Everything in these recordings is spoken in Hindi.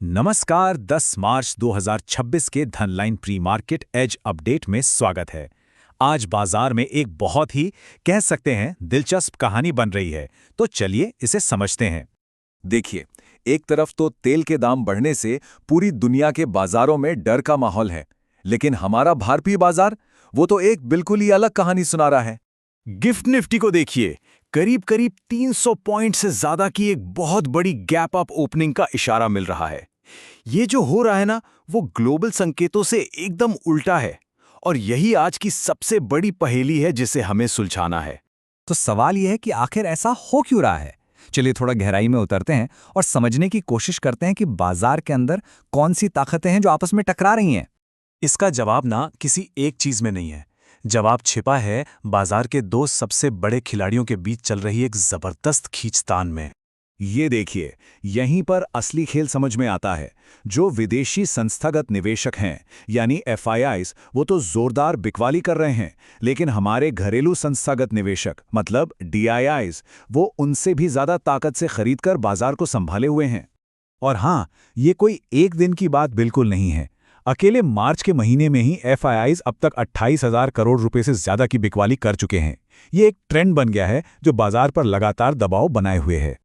नमस्कार। 10 मार्च 2026 के धनलाइन प्री मार्केट एज अपडेट में स्वागत है। आज बाजार में एक बहुत ही कह सकते हैं दिलचस्प कहानी बन रही है, तो चलिए इसे समझते हैं। देखिए, एक तरफ तो तेल के दाम बढ़ने से पूरी दुनिया के बाजारों में डर का माहौल है, लेकिन हमारा भारतीय बाजार वो तो एक बिल्कुल ही अलग कहानी सुना रहा है। गिफ्ट निफ्टी को देखिए, करीब करीब 300 पॉइंट से ज्यादा की एक बहुत बड़ी गैप अप ओपनिंग का इशारा मिल रहा है। ये जो हो रहा है ना, वो ग्लोबल संकेतों से एकदम उल्टा है, और यही आज की सबसे बड़ी पहेली है जिसे हमें सुलझाना है। तो सवाल यह है कि आखिर ऐसा हो क्यों रहा है। चलिए थोड़ा गहराई में उतरते हैं और समझने की कोशिश करते हैं कि बाजार के अंदर कौन सी ताकतें हैं जो आपस में टकरा रही हैं। इसका जवाब ना किसी एक चीज में नहीं है। जवाब छिपा है बाजार के दो सबसे बड़े खिलाड़ियों के बीच चल रही एक जबरदस्त खींचतान में। ये देखिए, यहीं पर असली खेल समझ में आता है। जो विदेशी संस्थागत निवेशक हैं, यानी एफआईआईज, वो तो जोरदार बिकवाली कर रहे हैं, लेकिन हमारे घरेलू संस्थागत निवेशक मतलब डीआईआईज, वो उनसे भी ज्यादा ताकत से खरीदकर बाजार को संभाले हुए हैं। और हाँ, ये कोई एक दिन की बात बिल्कुल नहीं है। अकेले मार्च के महीने में ही एफआईआईज अब तक 28,000 करोड़ रुपए से ज्यादा की बिकवाली कर चुके हैं। ये एक ट्रेंड बन गया है जो बाजार पर लगातार दबाव बनाए हुए है।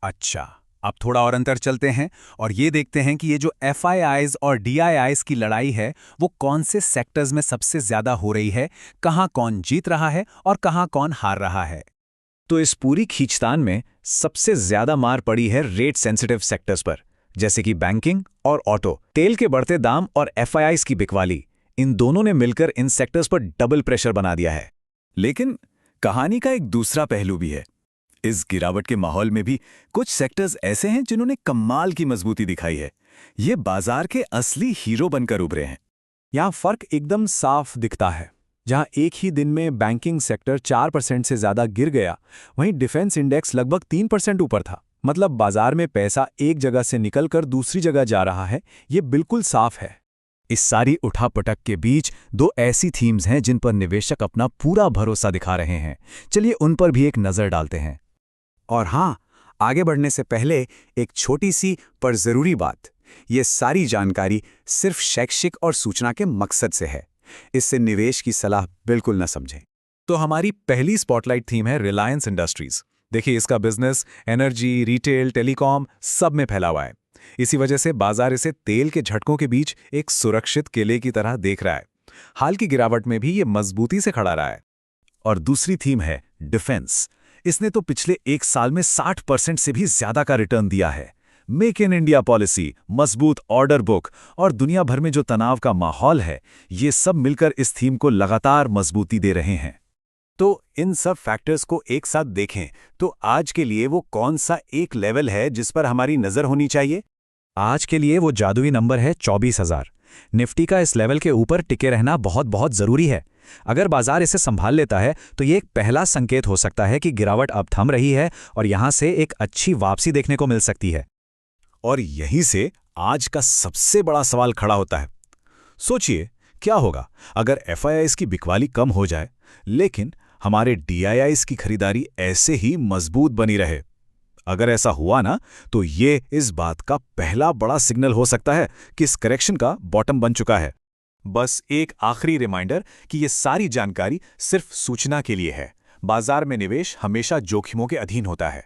अच्छा, अब थोड़ा और अंतर चलते हैं और ये देखते हैं कि ये जो एफआईआईज और डीआईआईज की लड़ाई है, वो कौन से सेक्टर्स में सबसे ज्यादा हो रही है, कहां कौन जीत रहा है और कहां कौन हार रहा है। तो इस पूरी खींचतान में सबसे ज्यादा मार पड़ी है रेट सेंसिटिव सेक्टर्स पर, जैसे कि बैंकिंग और ऑटो। तेल के बढ़ते दाम और एफआईआईज की बिकवाली, इन दोनों ने मिलकर इन सेक्टर्स पर डबल प्रेशर बना दिया है। लेकिन कहानी का एक दूसरा पहलू भी है। इस गिरावट के माहौल में भी कुछ सेक्टर्स ऐसे हैं जिन्होंने कमाल की मजबूती दिखाई है। ये बाजार के असली हीरो बनकर उभरे हैं। यहाँ फर्क एकदम साफ दिखता है। जहाँ एक ही दिन में बैंकिंग सेक्टर 4% से ज्यादा गिर गया, वहीं डिफेंस इंडेक्स लगभग 3% ऊपर था। मतलब बाजार में पैसा एक जगह से निकलकर दूसरी जगह जा रहा है, ये बिल्कुल साफ है। इस सारी उठापटक के बीच दो ऐसी थीम्स हैं जिन पर निवेशक अपना पूरा भरोसा दिखा रहे हैं। चलिए उन पर भी एक नजर डालते हैं। और हाँ, आगे बढ़ने से पहले एक छोटी सी पर जरूरी बात, ये सारी जानकारी सिर्फ शैक्षिक और सूचना के मकसद से है। इससे निवेश की सलाह बिल्कुल न समझें। तो हमारी पहली स्पॉटलाइट थीम है रिलायंस इंडस्ट्रीज। देखिए, इसका बिजनेस एनर्जी, रिटेल, टेलीकॉम सब में फैला हुआ है। इसी वजह से बाजार इसे तेल के झटकों के बीच एक सुरक्षित किले की तरह देख रहा है। हाल की गिरावट में भी ये मजबूती से खड़ा रहा है। और दूसरी थीम है डिफेंस। इसने तो पिछले एक साल में 60% से भी ज्यादा का रिटर्न दिया है। मेक इन इंडिया पॉलिसी, मजबूत ऑर्डर बुक और दुनिया भर में जो तनाव का माहौल है, ये सब मिलकर इस थीम को लगातार मजबूती दे रहे हैं। तो इन सब फैक्टर्स को एक साथ देखें तो आज के लिए वो कौन सा एक लेवल है जिस पर हमारी नजर होनी चाहिए? आज के लिए वो जादुई नंबर है 24,000। निफ्टी का इस लेवल के ऊपर टिके रहना बहुत बहुत जरूरी है। अगर बाजार इसे संभाल लेता है तो ये एक पहला संकेत हो सकता है कि गिरावट अब थम रही है और यहां से एक अच्छी वापसी देखने को मिल सकती है। और यहीं से आज का सबसे बड़ा सवाल खड़ा होता है। सोचिए, क्या होगा अगर एफआईआईज की बिकवाली कम हो जाए, लेकिन हमारे डीआईआईज की खरीदारी ऐसे ही मजबूत बनी रहे? अगर ऐसा हुआ ना, तो ये इस बात का पहला बड़ा सिग्नल हो सकता है कि इस करेक्शन का बॉटम बन चुका है। बस एक आखिरी रिमाइंडर कि ये सारी जानकारी सिर्फ सूचना के लिए है। बाजार में निवेश हमेशा जोखिमों के अधीन होता है।